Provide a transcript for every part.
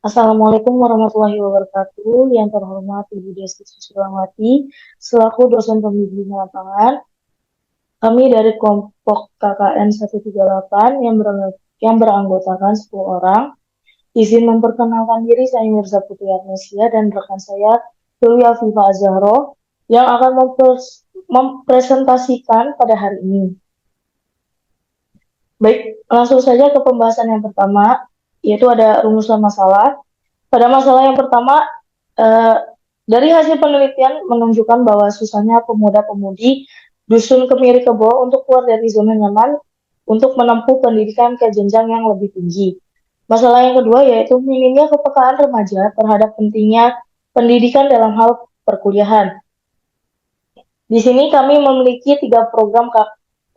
Assalamualaikum warahmatullahi wabarakatuh. Yang terhormat Ibu Desti Susilawati, selaku dosen pembimbing lapangan, kami dari kelompok KKN 138 yang beranggotakan 10 orang, izin memperkenalkan diri, saya Mirza Putri Arnesia dan rekan saya Dewi Afifa Azahro yang akan mempresentasikan pada hari ini. Baik, langsung saja ke pembahasan yang pertama, yaitu ada rumusan masalah. Pada masalah yang pertama, eh, dari hasil penelitian menunjukkan bahwa susahnya pemuda-pemudi dusun Kemiri Kebo untuk keluar dari zona nyaman untuk menempuh pendidikan ke jenjang yang lebih tinggi. Masalah yang kedua yaitu minimnya kepekaan remaja terhadap pentingnya pendidikan dalam hal perkuliahan. Di sini kami memiliki 3 program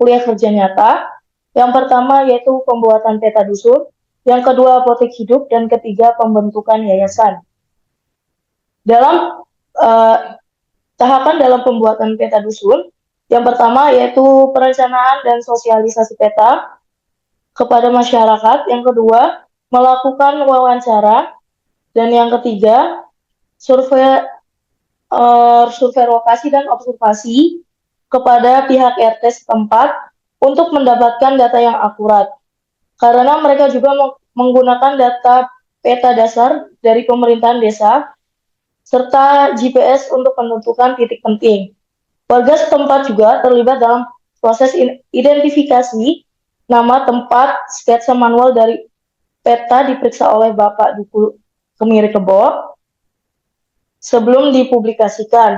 kuliah kerja nyata. Yang pertama yaitu pembuatan peta dusun, yang kedua apotek hidup, dan ketiga pembentukan yayasan. Dalam uh, tahapan dalam pembuatan peta dusun, yang pertama yaitu perencanaan dan sosialisasi peta kepada masyarakat, yang kedua melakukan wawancara, dan yang ketiga survei survei lokasi dan observasi kepada pihak RT setempat untuk mendapatkan data yang akurat. Karena mereka juga menggunakan data peta dasar dari pemerintahan desa serta GPS untuk menentukan titik penting. Warga setempat juga terlibat dalam proses identifikasi nama tempat, sketsa manual dari peta diperiksa oleh Bapak Duku Kemiri Kebo sebelum dipublikasikan.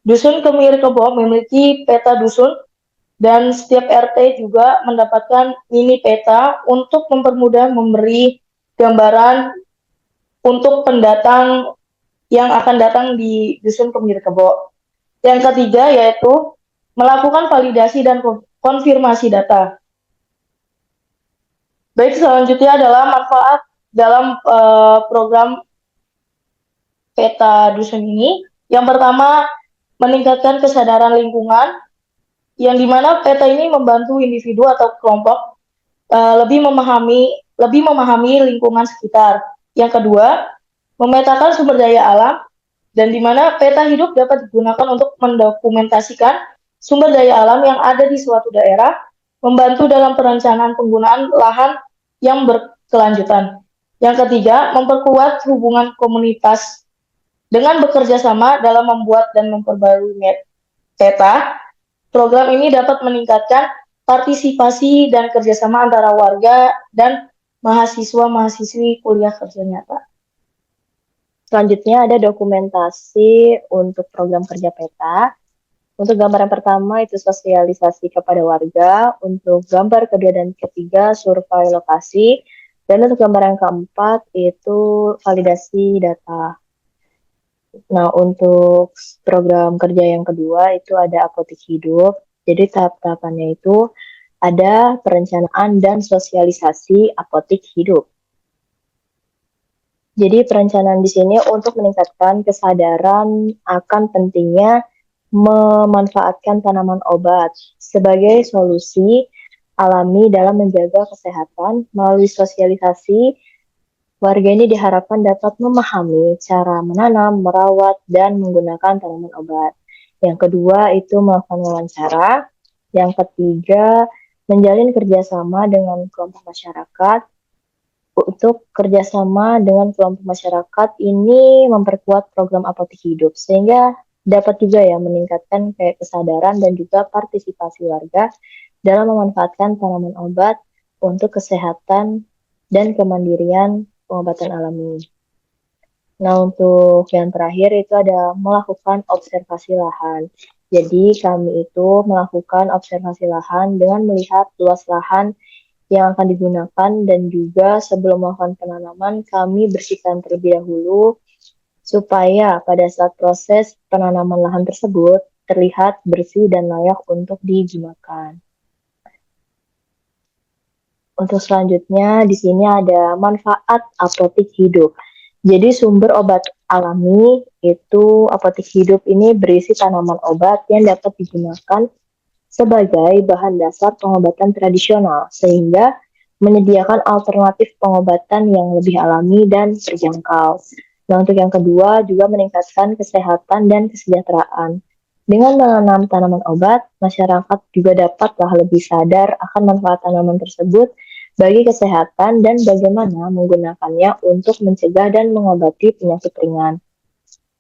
Dusun Kemiri Kebo memiliki peta dusun dan setiap RT juga mendapatkan mini peta untuk mempermudah memberi gambaran untuk pendatang yang akan datang di Dusun Kemiri Kebo. Yang ketiga yaitu melakukan validasi dan konfirmasi data. Baik, selanjutnya adalah manfaat dalam program peta dusun ini. Yang pertama, meningkatkan kesadaran lingkungan, yang dimana peta ini membantu individu atau kelompok lebih memahami lingkungan sekitar. Yang kedua, memetakan sumber daya alam, dan di mana peta hidup dapat digunakan untuk mendokumentasikan sumber daya alam yang ada di suatu daerah, membantu dalam perencanaan penggunaan lahan yang berkelanjutan. Yang ketiga, memperkuat hubungan komunitas dengan bekerja sama dalam membuat dan memperbarui peta. Program ini dapat meningkatkan partisipasi dan kerjasama antara warga dan mahasiswa-mahasiswi kuliah kerja nyata. Selanjutnya ada dokumentasi untuk program kerja peta. Untuk gambar yang pertama itu sosialisasi kepada warga, untuk gambar kedua dan ketiga survei lokasi, dan untuk gambar yang keempat itu validasi data. Nah, untuk program kerja yang kedua itu ada apotek hidup. Jadi tahap-tahapannya itu ada perencanaan dan sosialisasi apotek hidup. Jadi perencanaan di sini untuk meningkatkan kesadaran akan pentingnya memanfaatkan tanaman obat sebagai solusi alami dalam menjaga kesehatan. Melalui sosialisasi, warga ini diharapkan dapat memahami cara menanam, merawat, dan menggunakan tanaman obat. Yang kedua itu melakukan wawancara. Yang ketiga, menjalin kerjasama dengan kelompok masyarakat. Untuk kerjasama dengan kelompok masyarakat ini memperkuat program apotek hidup, sehingga dapat juga ya meningkatkan kayak kesadaran dan juga partisipasi warga dalam memanfaatkan tanaman obat untuk kesehatan dan kemandirian pengobatan alami. Nah, untuk yang terakhir itu ada melakukan observasi lahan. Jadi kami itu melakukan observasi lahan dengan melihat luas lahan yang akan digunakan, dan juga sebelum melakukan penanaman kami bersihkan terlebih dahulu supaya pada saat proses penanaman lahan tersebut terlihat bersih dan layak untuk digunakan. Untuk selanjutnya di sini ada manfaat apotek hidup. Jadi sumber obat alami itu apotek hidup ini berisi tanaman obat yang dapat digunakan sebagai bahan dasar pengobatan tradisional, sehingga menyediakan alternatif pengobatan yang lebih alami dan terjangkau. Nah, untuk yang kedua juga meningkatkan kesehatan dan kesejahteraan. Dengan menanam tanaman obat, masyarakat juga dapatlah lebih sadar akan manfaat tanaman tersebut bagi kesehatan dan bagaimana menggunakannya untuk mencegah dan mengobati penyakit ringan.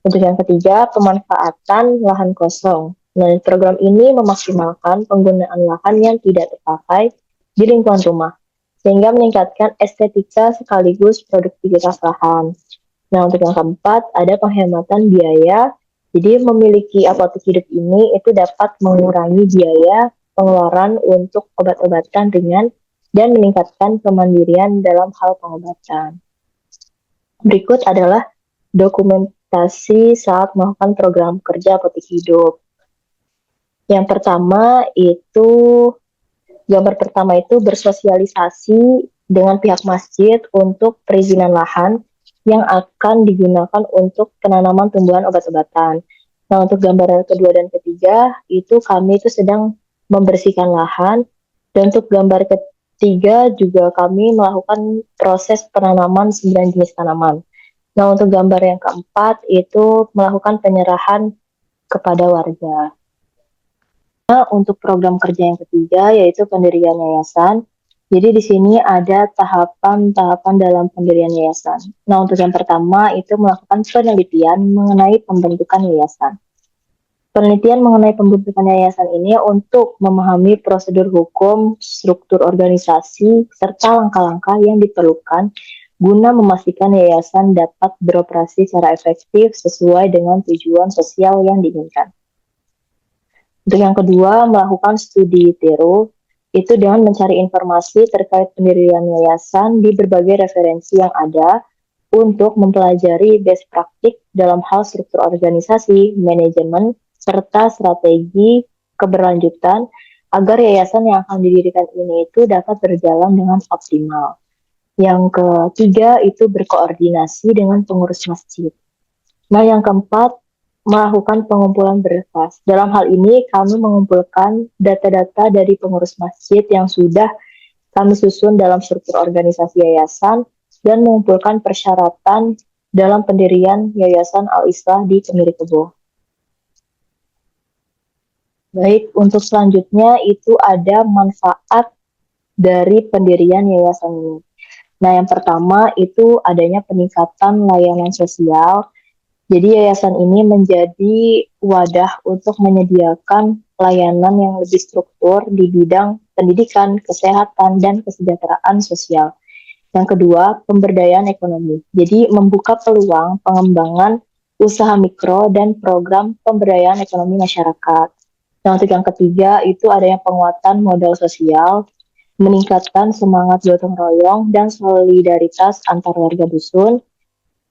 Untuk yang ketiga, pemanfaatan lahan kosong. Nah, program ini memaksimalkan penggunaan lahan yang tidak terpakai di lingkungan rumah, sehingga meningkatkan estetika sekaligus produktivitas lahan. Nah, untuk yang keempat, ada penghematan biaya. Jadi, memiliki apotek hidup ini itu dapat mengurangi biaya pengeluaran untuk obat-obatan ringan dan meningkatkan kemandirian dalam hal pengobatan. Berikut adalah dokumentasi saat melakukan program kerja apotek hidup. Yang pertama itu, gambar pertama itu bersosialisasi dengan pihak masjid untuk perizinan lahan yang akan digunakan untuk penanaman tumbuhan obat-obatan. Nah, untuk gambar kedua dan ketiga, itu kami itu sedang membersihkan lahan. Dan untuk gambar ketiga juga kami melakukan proses penanaman 9 jenis tanaman. Nah, untuk gambar yang keempat itu melakukan penyerahan kepada warga. Nah, untuk program kerja yang ketiga yaitu pendirian yayasan. Jadi di sini ada tahapan-tahapan dalam pendirian yayasan. Nah, untuk yang pertama itu melakukan penelitian mengenai pembentukan yayasan. Penelitian mengenai pembentukan yayasan ini untuk memahami prosedur hukum, struktur organisasi, serta langkah-langkah yang diperlukan guna memastikan yayasan dapat beroperasi secara efektif sesuai dengan tujuan sosial yang diinginkan. Untuk yang kedua, melakukan studi tiru, itu dengan mencari informasi terkait pendirian yayasan di berbagai referensi yang ada untuk mempelajari best praktik dalam hal struktur organisasi, manajemen, serta strategi keberlanjutan agar yayasan yang akan didirikan ini itu dapat berjalan dengan optimal. Yang ketiga itu berkoordinasi dengan pengurus masjid. Nah, yang keempat, melakukan pengumpulan berkas. Dalam hal ini, kami mengumpulkan data-data dari pengurus masjid yang sudah kami susun dalam struktur organisasi yayasan dan mengumpulkan persyaratan dalam pendirian Yayasan Al-Islah di Kemiri Kebo. Baik, untuk selanjutnya itu ada manfaat dari pendirian yayasan ini. Nah, yang pertama itu adanya peningkatan layanan sosial. Jadi yayasan ini menjadi wadah untuk menyediakan layanan yang lebih struktur di bidang pendidikan, kesehatan, dan kesejahteraan sosial. Yang kedua, pemberdayaan ekonomi. Jadi membuka peluang pengembangan usaha mikro dan program pemberdayaan ekonomi masyarakat. Nah, untuk yang ketiga itu adanya penguatan modal sosial, meningkatkan semangat gotong royong dan solidaritas antar warga dusun.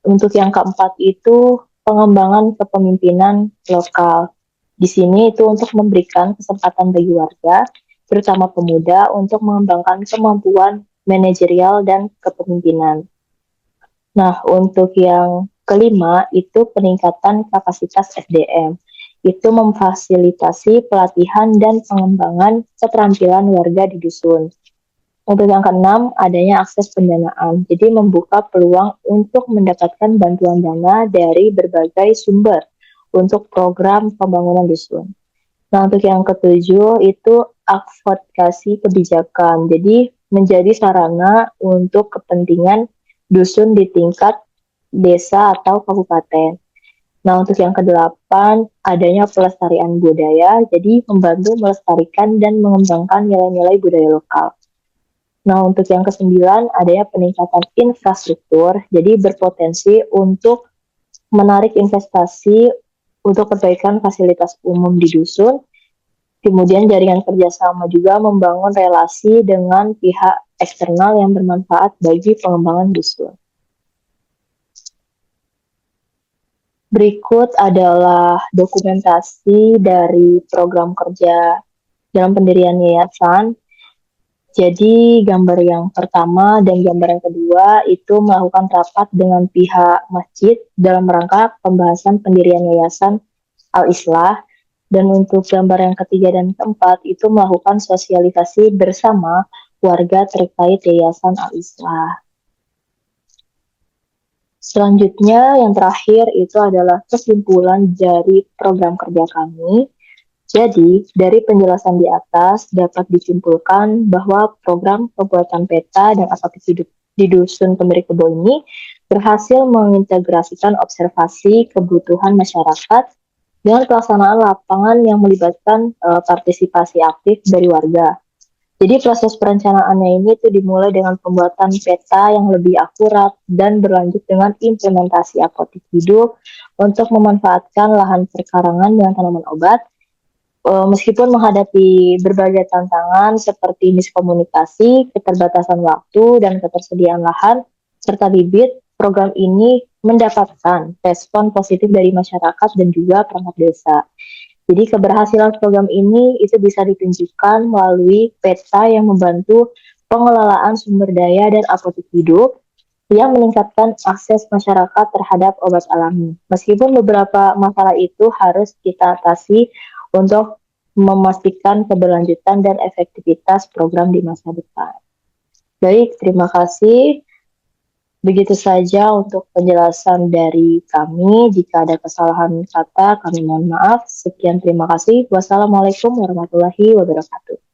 Untuk yang keempat itu pengembangan kepemimpinan lokal. Di sini itu untuk memberikan kesempatan bagi warga, terutama pemuda, untuk mengembangkan kemampuan manajerial dan kepemimpinan. Nah, untuk yang kelima itu peningkatan kapasitas SDM. Itu memfasilitasi pelatihan dan pengembangan keterampilan warga di dusun. Untuk yang keenam, adanya akses pendanaan. Jadi membuka peluang untuk mendapatkan bantuan dana dari berbagai sumber untuk program pembangunan dusun. Nah, untuk yang ketujuh itu advokasi kebijakan. Jadi menjadi sarana untuk kepentingan dusun di tingkat desa atau kabupaten. Nah, untuk yang kedelapan, adanya pelestarian budaya, jadi membantu melestarikan dan mengembangkan nilai-nilai budaya lokal. Nah, untuk yang kesembilan, adanya peningkatan infrastruktur, jadi berpotensi untuk menarik investasi untuk perbaikan fasilitas umum di dusun, kemudian jaringan kerjasama juga membangun relasi dengan pihak eksternal yang bermanfaat bagi pengembangan dusun. Berikut adalah dokumentasi dari program kerja dalam pendirian yayasan. Jadi gambar yang pertama dan gambar yang kedua itu melakukan rapat dengan pihak masjid dalam rangka pembahasan pendirian yayasan Al-Islah. Dan untuk gambar yang ketiga dan keempat itu melakukan sosialisasi bersama warga terkait Yayasan Al-Islah. Selanjutnya, yang terakhir itu adalah kesimpulan dari program kerja kami. Jadi, dari penjelasan di atas dapat disimpulkan bahwa program pembuatan peta dan aparatur hidup di Dusun Pemberi Kebo ini berhasil mengintegrasikan observasi kebutuhan masyarakat dengan pelaksanaan lapangan yang melibatkan partisipasi aktif dari warga. Jadi proses perencanaannya ini tuh dimulai dengan pembuatan peta yang lebih akurat dan berlanjut dengan implementasi apotik hidup untuk memanfaatkan lahan perkarangan dengan tanaman obat. Meskipun menghadapi berbagai tantangan seperti miskomunikasi, keterbatasan waktu, dan ketersediaan lahan, serta bibit, program ini mendapatkan respon positif dari masyarakat dan juga perangkat desa. Jadi keberhasilan program ini itu bisa ditunjukkan melalui peta yang membantu pengelolaan sumber daya dan apotek hidup yang meningkatkan akses masyarakat terhadap obat alami. Meskipun beberapa masalah itu harus kita atasi untuk memastikan keberlanjutan dan efektivitas program di masa depan. Baik, terima kasih. Begitu saja untuk penjelasan dari kami. Jika ada kesalahan kata, kami mohon maaf. Sekian, terima kasih. Wassalamualaikum warahmatullahi wabarakatuh.